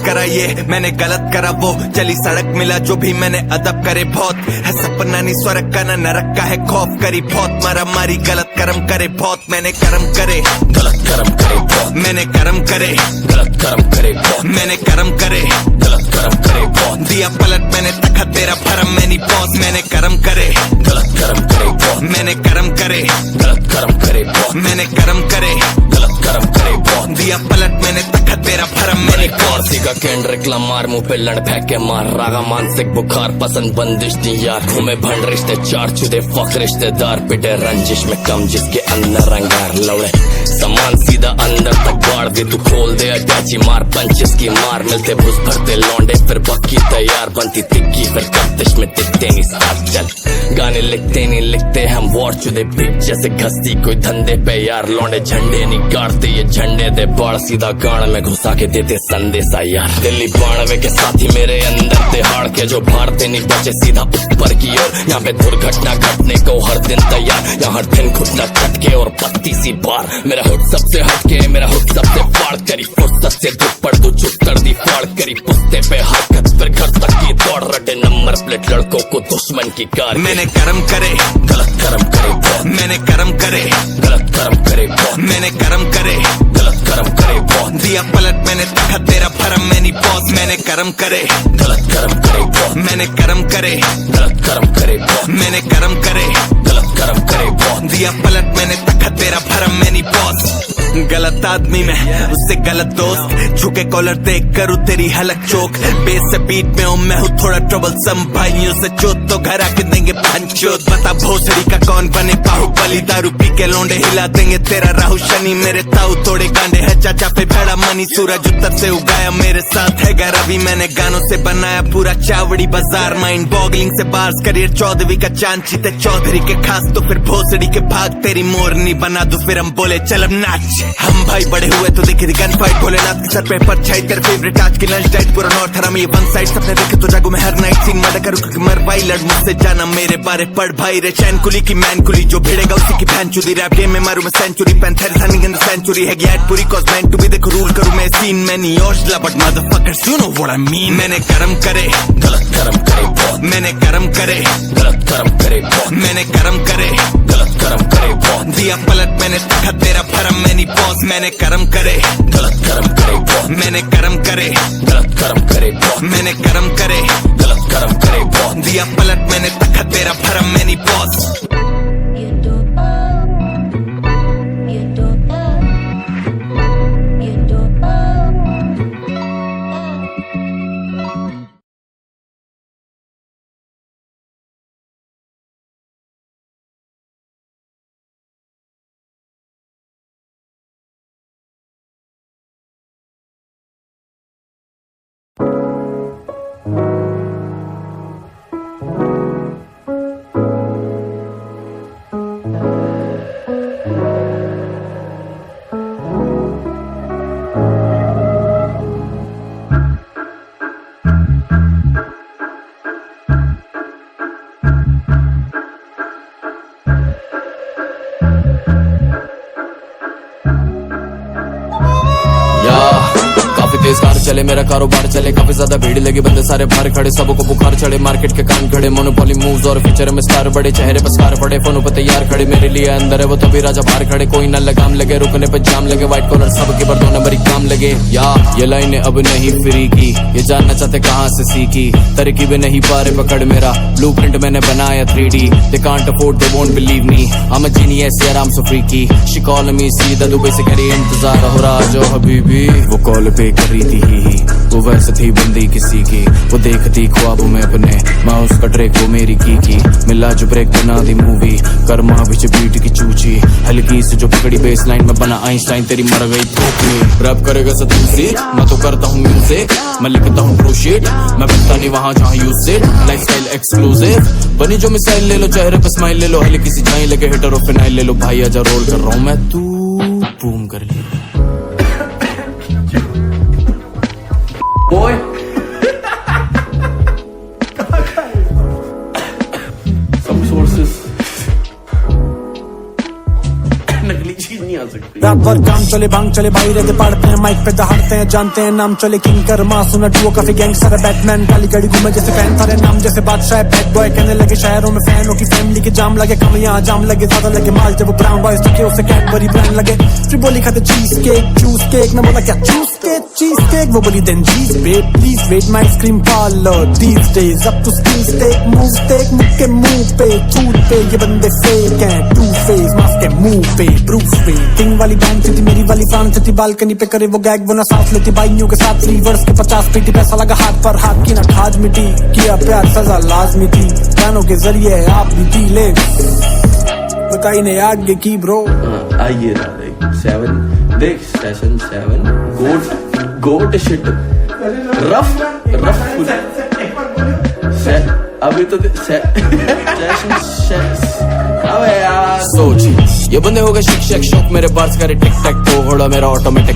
करा ये मैंने गलत करा वो, चली सड़क मिला जो भी मैंने अदब करे बहुत, है सपना नहीं स्वर्ग का ना नरक का है खौफ, करी बहुत मारा मारी गलत कर्म करे बहुत, मैंने कर्म करे गलत कर्म करे बहुत, मैंने कर्म करे गलत कर्म करे बहुत, मैंने कर्म करे गलत कर्म करे बहुत, दिया पलट मैंने तखत तेरा भरम मैं नहीं पहुंच, मैंने कर्म करे गलत कर्म करे बहुत, मैंने कर्म करे गलत कर्म करे बहुत, मैंने कर्म करे गलत कर्म करे बहुत, दिया पलट मैंने तखत तेरा भरम मैं नहीं पहुंच। फांसी का केंद्र लमार मुंह पे लड़ फेंक के मार, रागा मानसिक बुखार पसंद बंदिश दी यार, घूमे भंड रिश्ते चार चुदे फक रिश्तेदार, पिटे रंजिश में कम जिसके अंदर रंगार, लौड़े सामान सीधा अंदर तक बाढ़ दे, तू खोल दे अटैची मार पंचिस की मार, मिलते भूस भरते लौंडे फिर बक्की तैयार, बनती तिक्की फिर कप्तिश में दिखते नहीं साथ, चल गाने लिखते नहीं लिखते हम वॉर चुदे बीच जैसे घसती कोई धंधे पे यार, लौंडे झंडे नहीं गाड़ते ये झंडे दे बाढ़, सीधा गाड़ में घुसा के देते संदेशा यार, दिल्ली बाणवे के साथी मेरे अंदर तिहाड़ के जो भारते नहीं बचे सीधा ऊपर की ओर, यहाँ पे दुर्घटना घटने को हर दिन तैयार, यहाँ हर दिन घुटना कटके और पत्ती सी बार, मेरा हुड सबसे हटके मेरा हुड सबसे फाड़ करी, फुर्सत से दुख पड़ दो चुप कर दी फाड़ करी, पुस्ते पे हरकत फिर घर तक की दौड़, रटे नंबर प्लेट लड़कों को दुश्मन की कार, मैंने कर्म करे गलत कर्म करे बहुत, मैंने कर्म करे गलत कर्म करे बहुत, मैंने कर्म करे गलत कर्म करे बहुत, दिया पलट मैंने तखत तेरा भरम मैं नहीं पहुंच, मैंने कर्म करे गलत कर्म करे बहुत, मैंने कर्म करे गलत कर्म करे बहुत, मैंने कर्म करे गलत कर्म करे बहुत, दिया पलट मैंने तखत तेरा भरम मैं नहीं पहुंच, गलत आदमी में उससे गलत दोस्त, झुके कॉलर देख करूँ तेरी हलक चोक, बेस से बीट में हूँ मैं हूँ थोड़ा ट्रबल सम, भाइयों से चोट तो घर आके देंगे पंचोत, बता भोसड़ी का कौन बने बाहुबली, दारू पी के लौंडे हिला देंगे तेरा राहु शनि, मेरे ताऊ थोड़े गांडे है चाचा पे भेड़ा मनी, सूरज उत्तर से उगाया मेरे साथ है गर, अभी मैंने गानों से बनाया पूरा चावड़ी बाजार, माइंड बॉगलिंग से बार्स करियर 14वीं का चांद चीते चौधरी के खास, तो फिर भोसड़ी के भाग तेरी मोरनी बना दो, फिर हम बोले चल अब नाच, हम भाई बड़े हुए तो दिखी थी गन फाइट, भोलेनाथ के सर पे परछाई, तेरे फेवरेट आज की लंच डाइट पूरा नॉर्थ हरा में ये वन साइड, सपने देखे तो जागो मैं हर नाइट सीन मर्डर करूँ क्योंकि मर भाई लड़ मुझसे जाना मेरे बारे पढ़ भाई रे, चैन कुली की मैन कुली जो भिड़ेगा उसी की फैन चुदी, रैप गेम में मारू मैं century, panther running in the century है गैट पूरी कॉज मैन टू बी, देखो रूल करूँ मैं सीन में नहीं योशला but motherfuckers you know what I mean, मैंने कर्म करे गलत कर्म करे बहुत, मैंने कर्म करे गलत कर्म करे बहुत, मैंने कर्म करे गलत कर्म करे बहुत, दिया पलट मैंने तखत तेरा भरम मैं नहीं पहुंच, मैंने कर्म करे गलत कर्म करे बहुत, मैंने कर्म करे गलत कर्म करे बहुत, मैंने कर्म करे गलत कर्म करे बहुत, दिया पलट मैंने तखत तेरा भरम मैं नहीं पहुंच। तेज कार चले मेरा कारोबार चले, काफी ज्यादा भीड़ लगी बंदे सारे बाहर खड़े, सबको बुखार चढ़े मार्केट के कान खड़े, मोनोपोली मूव्स और फ्यूचर में स्टार बड़े, चेहरे पर स्कार पड़े, फोनों पर तैयार खड़े, मेरे लिए अंदर है वो तभी राजा बाहर खड़े, कोई न लगाम लगे रुकने पे जाम लगे, व्हाइट कॉलर सबके पर 2 नंबर काम लगे, या ये लाइनें अब नहीं फ्री की, ये जानना चाहते कहाँ से सीखी, तरकीबें नहीं पा रहे पकड़ मेरा, ब्लूप्रिंट मैंने बनाया 3D, they can't afford they won't believe me, I'm a genius यार I'm so freaky, she call me सीधा दुबई से करी इंतजार हो रहा जो हबीबी, वो कॉल पे कर रही थी वो वैसे थी बंदी किसी की, वो देखती ख्वाबों में अपने, मैं उसका ट्रैक वो मेरी की मिला जो ब्रेक बना दी मूवी, कर्मा बीच बीट की चूची, हल्की से जो पकड़ी बेस लाइन में बना आइंस्टाइन, तेरी मर गई थोपनी, रैप करेगा सतू से मैं तो करता हूँ म्यूजिक, मैं लिखता हूँ ट्रू शिट, मैं बनता नहीं वहाँ जहाँ यूज से, लाइफस्टाइल एक्सक्लूसिव, बनी जो मिसाइल ले लो, चेहरे पे स्माइल ले लो, हल्की सी झाई लगे हिटर और फिनाइल ले लो, भाई आजा रोल कर रहा हूँ मैं, तू बूम कर लिया Boy. Some sources नकली चीज नहीं आ सकती। रात भर काम चले भांग चले भाई रहते पढ़ते हैं माइक पे दहाड़ते हैं जानते हैं नाम चले किंग कर मासूना टुओ काफी गैंगस्टर है बैटमैन काली गड़ी घूमे जैसे फैन थारे नाम जैसे बादशाह बैड बॉय कहने लगे शहरों में फैनों की फैमिली के जाम लगे कम यहाँ जाम लगे ज्यादा लगे माल जब ब्राउन बॉयज टके उसे कैडबरी ब्रांड लगे फिर बोली खाते चीज केक जूस केक मैं बोला क्या चूस केक चीज केक वो बोली then jeez babe please wait my ice cream parlour these days अब तो स्किल स्टेक मूव स्टेक मुक्के मुंह पे टूट पे ये बंदे फेक हैं टू फेस मास्क के मुंह पे प्रूफ पे किंग वाली बैंक थी मेरी वाली फ्रांस थी बालकनी पे करे वो गैग वो ना सांस लेती बाइयों के साथ फ्रीवर्स के 50 पेटी पैसा लगा हाथ पर हाथ की ना खाज मिटी किया प्यार सजा लाजमी थी गानों के जरिए आप भी पी ले बताई ने आगे की ब्रो आइए ना देख सेशन 7 गोट शिट रफ अभी तो अबे यार सोच ये बंदे हो गए शिक्षक शौक मेरे बर्स करे टिक टैक तो घोड़ा मेरा ऑटोमेटिक